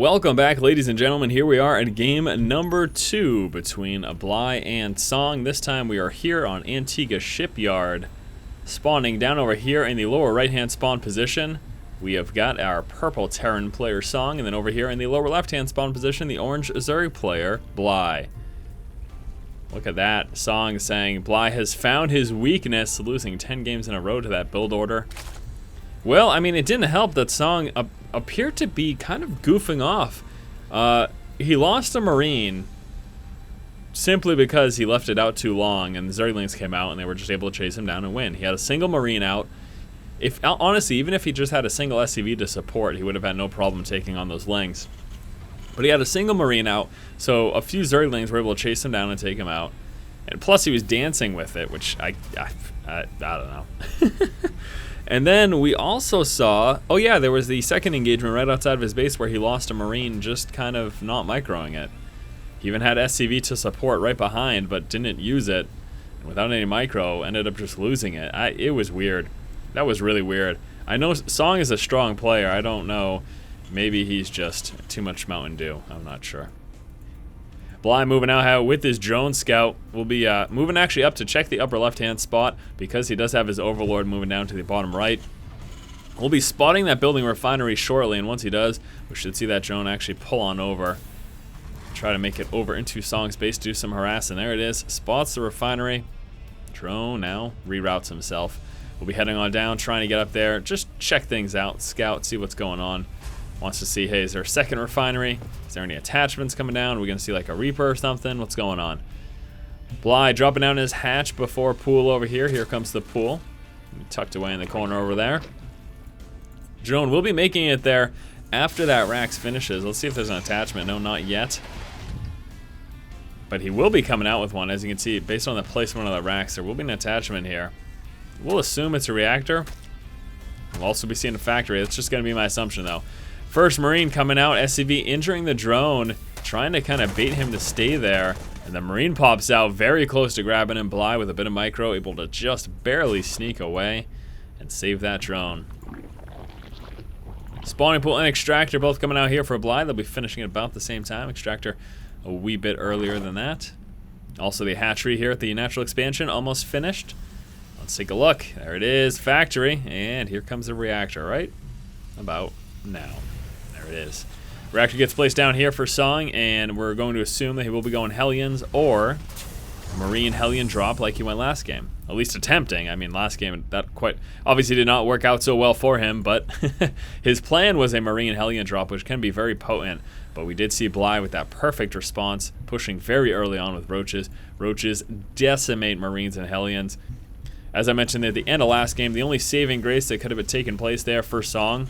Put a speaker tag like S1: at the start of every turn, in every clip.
S1: Welcome back, ladies and gentlemen. Here we are at game number 2 between BLY and SonG. This time we are here on Antigua Shipyard, spawning down over here in the lower right-hand spawn position. We have got our purple Terran player SonG, and then over here in the lower left-hand spawn position, the orange Zerg player BLY. Look at that. SonG saying BLY has found his weakness, losing 10 games in a row to that build order. Well, I mean, it didn't help that SonG appeared to be kind of goofing off. He lost a Marine simply because he left it out too long, and the Zerglings came out and they were just able to chase him down and win. He had a single Marine out. Honestly, even if he just had a single SCV to support, he would have had no problem taking on those Lings. But he had a single Marine out, so a few Zerglings were able to chase him down and take him out. And plus he was dancing with it, which I don't know. And then we also saw, oh yeah, there was the second engagement right outside of his base where he lost a Marine just kind of not microing it. He even had SCV to support right behind, but didn't use it. And without any micro, ended up just losing it. It was weird. That was really weird. I know SonG is a strong player. I don't know. Maybe he's just too much Mountain Dew. I'm not sure. BLY moving out with his drone scout. Will be moving actually up to check the upper left-hand spot because he does have his overlord moving down to the bottom right. We'll be spotting that building refinery shortly, and once he does, we should see that drone actually pull on over. Try to make it over into SonG's base, do some harassing. There it is. Spots the refinery. Drone now reroutes himself. We'll be heading on down, trying to get up there, just check things out, scout, see what's going on. Wants to see, hey, is there a second refinery? Is there any attachments coming down? Are we going to see like a Reaper or something? What's going on? BLY dropping down his hatch before pool over here. Here comes the pool. Tucked away in the corner over there. Drone will be making it there after that Rax finishes. Let's see if there's an attachment. No, not yet. But he will be coming out with one. As you can see, based on the placement of the Rax, there will be an attachment here. We'll assume it's a reactor. We'll also be seeing a factory. That's just going to be my assumption, though. First Marine coming out, SCV injuring the drone, trying to kind of bait him to stay there. And the Marine pops out very close to grabbing him. BLY with a bit of micro, able to just barely sneak away and save that drone. Spawning pool and extractor both coming out here for BLY. They'll be finishing at about the same time. Extractor a wee bit earlier than that. Also the hatchery here at the natural expansion almost finished. Let's take a look. There it is, factory, and here comes the reactor right about now. There it is. Reactor gets placed down here for SonG, and we're going to assume that he will be going Hellions or Marine Hellion drop like he went last game. At least attempting. I mean, last game that quite obviously did not work out so well for him, but his plan was a Marine Hellion drop, which can be very potent. But we did see BLY with that perfect response, pushing very early on with Roaches. Roaches decimate Marines and Hellions. As I mentioned at the end of last game, the only saving grace that could have taken place there for SonG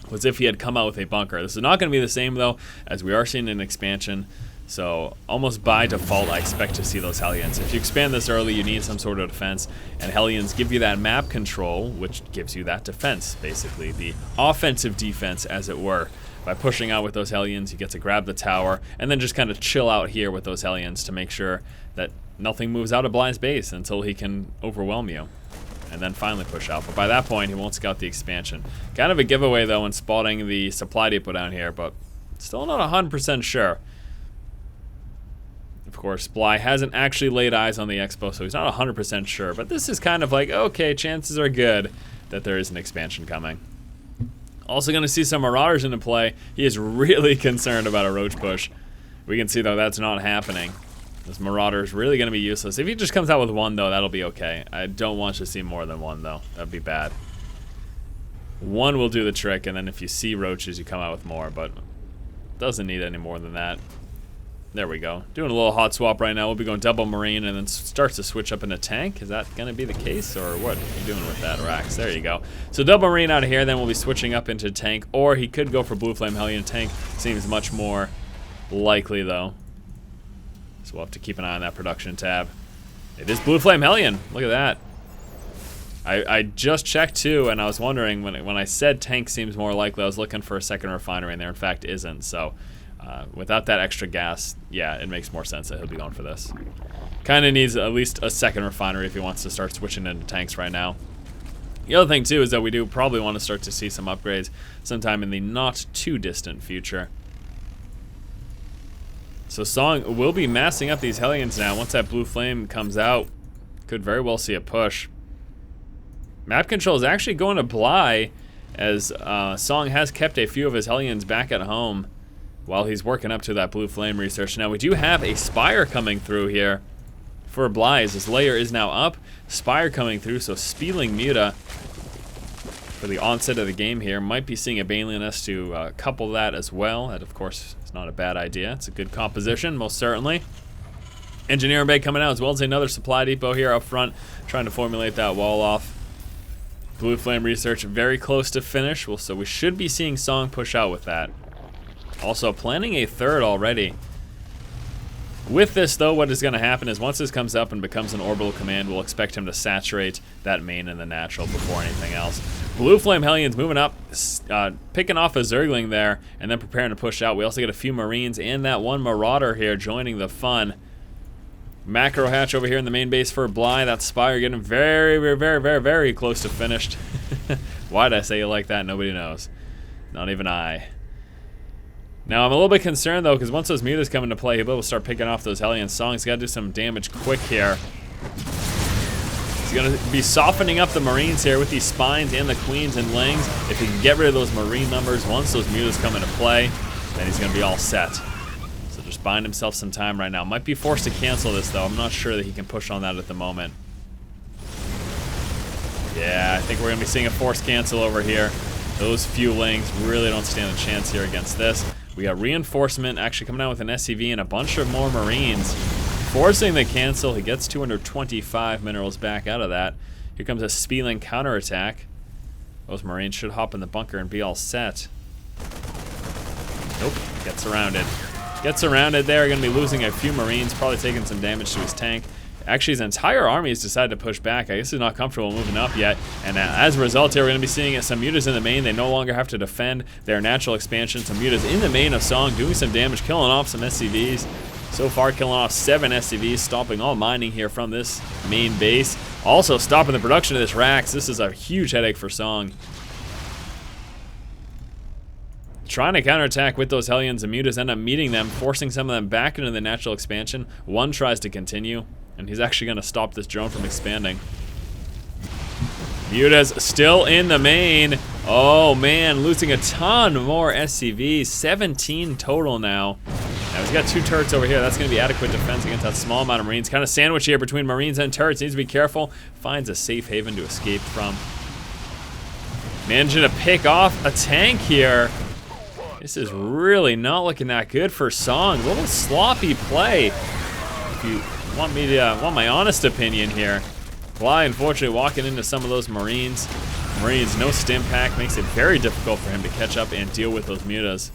S1: was if he had come out with a bunker. This is not going to be the same, though, as we are seeing an expansion. So almost by default, I expect to see those Hellions. If you expand this early, you need some sort of defense, and Hellions give you that map control, which gives you that defense, basically. The offensive defense, as it were. By pushing out with those Hellions, you get to grab the tower, and then just kind of chill out here with those Hellions to make sure that nothing moves out of BLY's base until he can overwhelm you. And then finally push out. But by that point, he won't scout the expansion. Kind of a giveaway, though, in spotting the supply depot down here, but still not 100% sure. Of course, BLY hasn't actually laid eyes on the expo, so he's not 100% sure. But this is kind of like, okay, chances are good that there is an expansion coming. Also going to see some Marauders into play. He is really concerned about a Roach push. We can see, though, that's not happening. This Marauder is really going to be useless. If he just comes out with one, though, that'll be okay. I don't want you to see more than one, though. That'd be bad. One will do the trick, and then if you see Roaches, you come out with more, but doesn't need any more than that. There we go. Doing a little hot swap right now. We'll be going double Marine, and then starts to switch up into tank. Is that going to be the case, or what are you doing with that, Rax? There you go. So double Marine out of here, then we'll be switching up into tank, or he could go for Blue Flame Hellion. Tank seems much more likely, though. So we'll have to keep an eye on that production tab. It is Blue Flame Hellion. Look at that. I just checked too, and I was wondering when I said tank seems more likely, I was looking for a second refinery, and there in fact isn't. So without that extra gas, yeah, it makes more sense that he'll be going for this. Kind of needs at least a second refinery if he wants to start switching into tanks right now. The other thing too is that we do probably want to start to see some upgrades sometime in the not too distant future. So SonG will be massing up these Hellions now. Once that blue flame comes out, could very well see a push. Map control is actually going to BLY, as SonG has kept a few of his Hellions back at home while he's working up to that blue flame research. Now we do have a Spire coming through here for BLY, as his layer is now up. Spire coming through, so Spieling Muta for the onset of the game here. Might be seeing a Baneley Nest to couple that as well. That, of course, is not a bad idea. It's a good composition, most certainly. Engineering Bay coming out, as well as another supply depot here up front, trying to formulate that wall off. Blue Flame research very close to finish, so we should be seeing SonG push out with that. Also planning a third already. With this though, what is going to happen is once this comes up and becomes an orbital command, we'll expect him to saturate that main and the natural before anything else. Blue Flame Hellions moving up, picking off a Zergling there, and then preparing to push out. We also get a few Marines and that one Marauder here joining the fun. Macro hatch over here in the main base for BLY. That Spire getting very close to finished. Why'd I say it like that? Nobody knows. Not even I. Now I'm a little bit concerned though, because once those mutas come into play, he'll be able to start picking off those Hellions. SonG's got to do some damage quick here. He's going to be softening up the Marines here with these Spines and the Queens and Lings. If he can get rid of those Marine numbers once those mutas come into play, then he's going to be all set. So just buying himself some time right now. Might be forced to cancel this though. I'm not sure that he can push on that at the moment. Yeah, I think we're going to be seeing a forced cancel over here. Those few Lings really don't stand a chance here against this. We got reinforcement actually coming out with an SCV and a bunch of more Marines. Forcing the cancel, he gets 225 minerals back out of that. Here comes a Spieling counterattack. Those Marines should hop in the bunker and be all set. Nope, gets surrounded. Gets surrounded there, gonna be losing a few Marines, probably taking some damage to his tank. Actually, his entire army has decided to push back. I guess he's not comfortable moving up yet. And as a result here, we're going to be seeing some mutas in the main. They no longer have to defend their natural expansion. Some mutas in the main of SonG, doing some damage, killing off some SCVs. So far, killing off 7 SCVs, stopping all mining here from this main base. Also stopping the production of this Rax. This is a huge headache for SonG. Trying to counterattack with those Hellions, and mutas end up meeting them, forcing some of them back into the natural expansion. One tries to continue, and he's actually going to stop this drone from expanding. Muta's still in the main. Oh man, losing a ton more SCVs. 17 total now. Now he's got 2 turrets over here. That's going to be adequate defense against that small amount of Marines. Kind of sandwich here between Marines and turrets. Needs to be careful. Finds a safe haven to escape from. Managing to pick off a tank here. This is really not looking that good for SonG. A little sloppy play. If you want me to want my honest opinion here. BLY unfortunately walking into some of those Marines. No stim pack, makes it very difficult for him to catch up and deal with those mutas.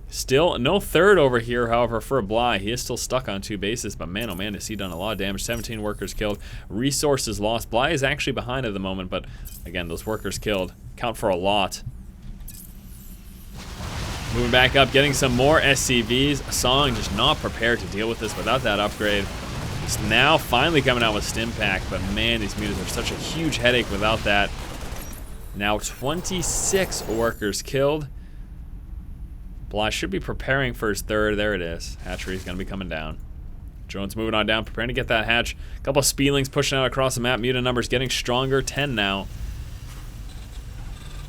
S1: Still no third over here, however, for BLY. He is still stuck on 2 bases, but man, oh man, has he done a lot of damage. 17 workers killed, resources lost. BLY is actually behind at the moment, but again, those workers killed count for a lot. Moving back up, getting some more SCVs. SonG just not prepared to deal with this without that upgrade. It's now finally coming out with stim pack, but man, these mutas are such a huge headache without that. Now 26 workers killed. BLY should be preparing for his third. There it is. Hatchery's gonna be coming down. Drone's moving on down, preparing to get that hatch. A couple of Spielings pushing out across the map. Muta numbers getting stronger. 10 now.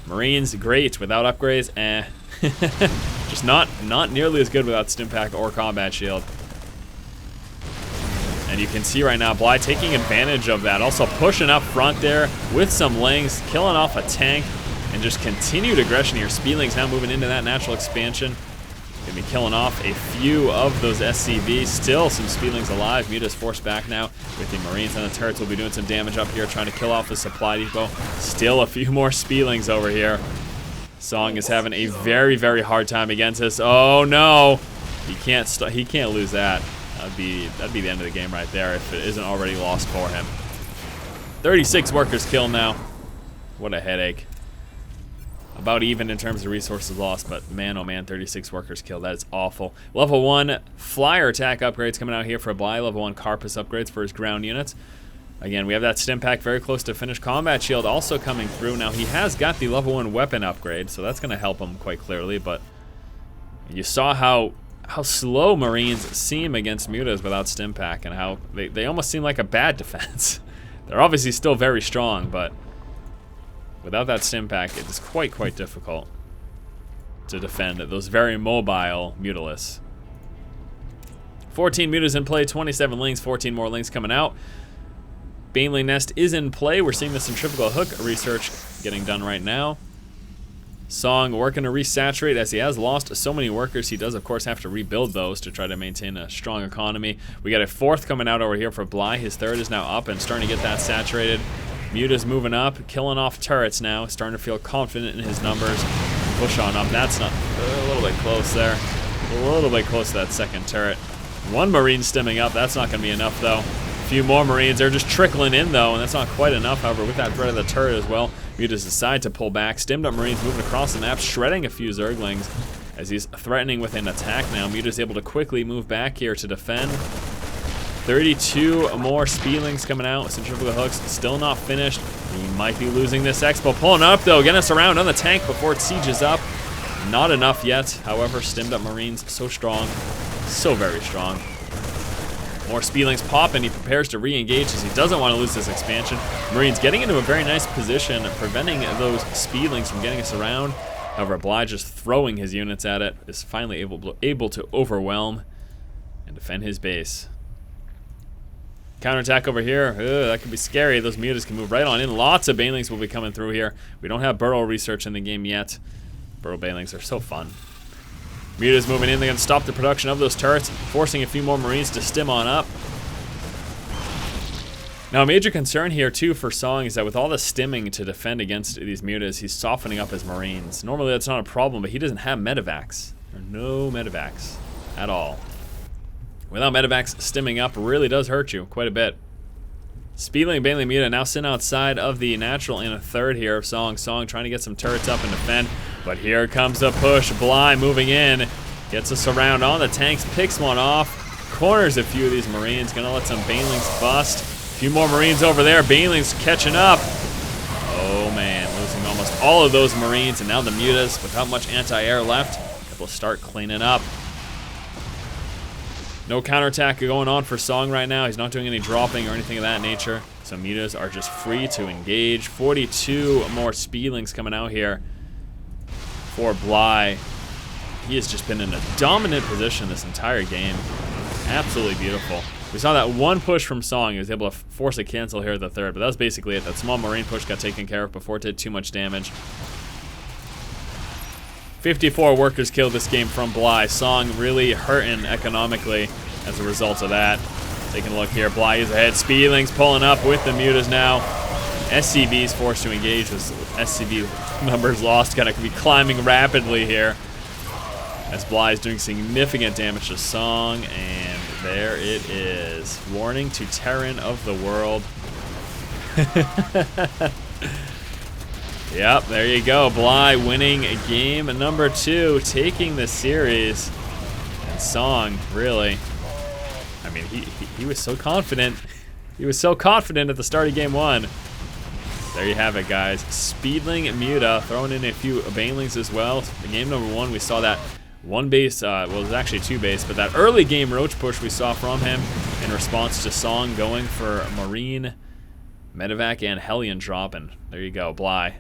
S1: Marines, great. Without upgrades, eh. Just not nearly as good without stim pack or combat shield. And you can see right now BLY taking advantage of that. Also pushing up front there with some Lings, killing off a tank, and just continued aggression here. Spielings now moving into that natural expansion. Gonna be killing off a few of those SCVs. Still some Spielings alive. Muta's forced back now with the Marines, and the turrets will be doing some damage up here, trying to kill off the supply depot. Still a few more Spielings over here. SonG is having a very hard time against this. Oh no, he can't lose that. That'd be the end of the game right there if it isn't already lost for him. 36 workers killed now. What a headache. About even in terms of resources lost, but man, oh man, 36 workers killed. That is awful. Level 1 flyer attack upgrades coming out here for BLY. Level 1 Carpus upgrades for his ground units. Again, we have that stim pack very close to finish. Combat shield also coming through. Now, he has got the level 1 weapon upgrade, so that's going to help him quite clearly, but you saw how slow Marines seem against mutas without stim pack, and how they almost seem like a bad defense. They're obviously still very strong, but without that stim pack, it is quite difficult to defend those very mobile mutalisks. 14 mutas in play, 27 links, 14 more links coming out. Baneling Nest is in play. We're seeing the centrifugal hook research getting done right now. SonG working to resaturate, as he has lost so many workers. He does, of course, have to rebuild those to try to maintain a strong economy. We got a 4th coming out over here for BLY. His 3rd is now up and starting to get that saturated. Muta's moving up, killing off turrets now. Starting to feel confident in his numbers. Push on up. That's not a little bit close there. A little bit close to that 2nd turret. 1 Marine stimming up. That's not going to be enough, though. A few more Marines are just trickling in, though, and that's not quite enough. However, with that threat of the turret as well, Mutas decide to pull back. Stimmed up Marines moving across the map, shredding a few Zerglings as he's threatening with an attack now. Muta's able to quickly move back here to defend. 32 more Speedlings coming out. Centrifugal hooks still not finished. He might be losing this expo. Pulling up, though, getting us around on the tank before it sieges up. Not enough yet. However, stimmed up Marines, so strong. So very strong. More Speedlings pop, and he prepares to re-engage as he doesn't want to lose this expansion. Marines getting into a very nice position, preventing those Speedlings from getting us around. However, BLY just throwing his units at it is finally able to overwhelm and defend his base. Counterattack over here. Ugh, that could be scary. Those mutas can move right on in. Lots of Banelings will be coming through here. We don't have burrow research in the game yet. Burrow Banelings are so fun. Muta's moving in. They're going to stop the production of those turrets, forcing a few more Marines to stim on up. Now, a major concern here, too, for SonG is that with all the stimming to defend against these mutas, he's softening up his Marines. Normally, that's not a problem, but he doesn't have medevacs. There are no medevacs at all. Without medevacs, stimming up really does hurt you quite a bit. Speedling and Baneling Muta now sitting outside of the natural in a 3rd here of SonG. SonG trying to get some turrets up and defend. But here comes the push. BLY moving in. Gets us around on the tanks. Picks one off. Corners a few of these Marines. Gonna let some Banelings bust. A few more Marines over there. Banelings catching up. Oh man, losing almost all of those Marines. And now the Mutas, without much anti-air left, able to start cleaning up. No counterattack going on for SonG right now. He's not doing any dropping or anything of that nature. So mutas are just free to engage. 42 more Speedlings coming out here for BLY. He has just been in a dominant position this entire game. Absolutely beautiful. We saw that one push from SonG. He was able to force a cancel here at the 3rd, but that was basically it. That small Marine push got taken care of before it did too much damage. 54 workers killed this game from BLY. SonG really hurting economically as a result of that. Taking a look here, BLY is ahead. Speedlings pulling up with the mutas now. SCV's forced to engage with SCV numbers lost. Gonna be climbing rapidly here as BLY is doing significant damage to SonG, and there it is. Warning to Terran of the world. Yep, there you go. BLY winning game number 2, taking the series. And SonG, really, I mean, he was so confident. He was so confident at the start of game 1. There you have it, guys. Speedling Muta, throwing in a few Banelings as well. In game number 1, we saw that one base, well, it was actually 2 base, but that early game Roach push we saw from him in response to SonG going for Marine, Medevac, and Hellion drop. And there you go, BLY.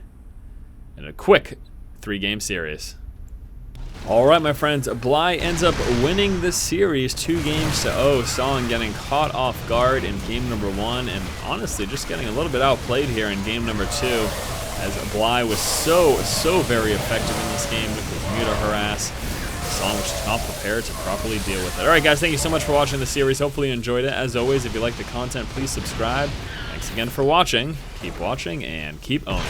S1: In a quick 3-game series. All right, my friends, BLY ends up winning this series 2-0. SonG getting caught off guard in game number 1, and honestly just getting a little bit outplayed here in game number 2, as BLY was so very effective in this game with his muta harass. SonG was just not prepared to properly deal with it. All right, guys, thank you so much for watching the series. Hopefully you enjoyed it. As always, if you like the content, please subscribe. Thanks again for watching. Keep watching and keep owning.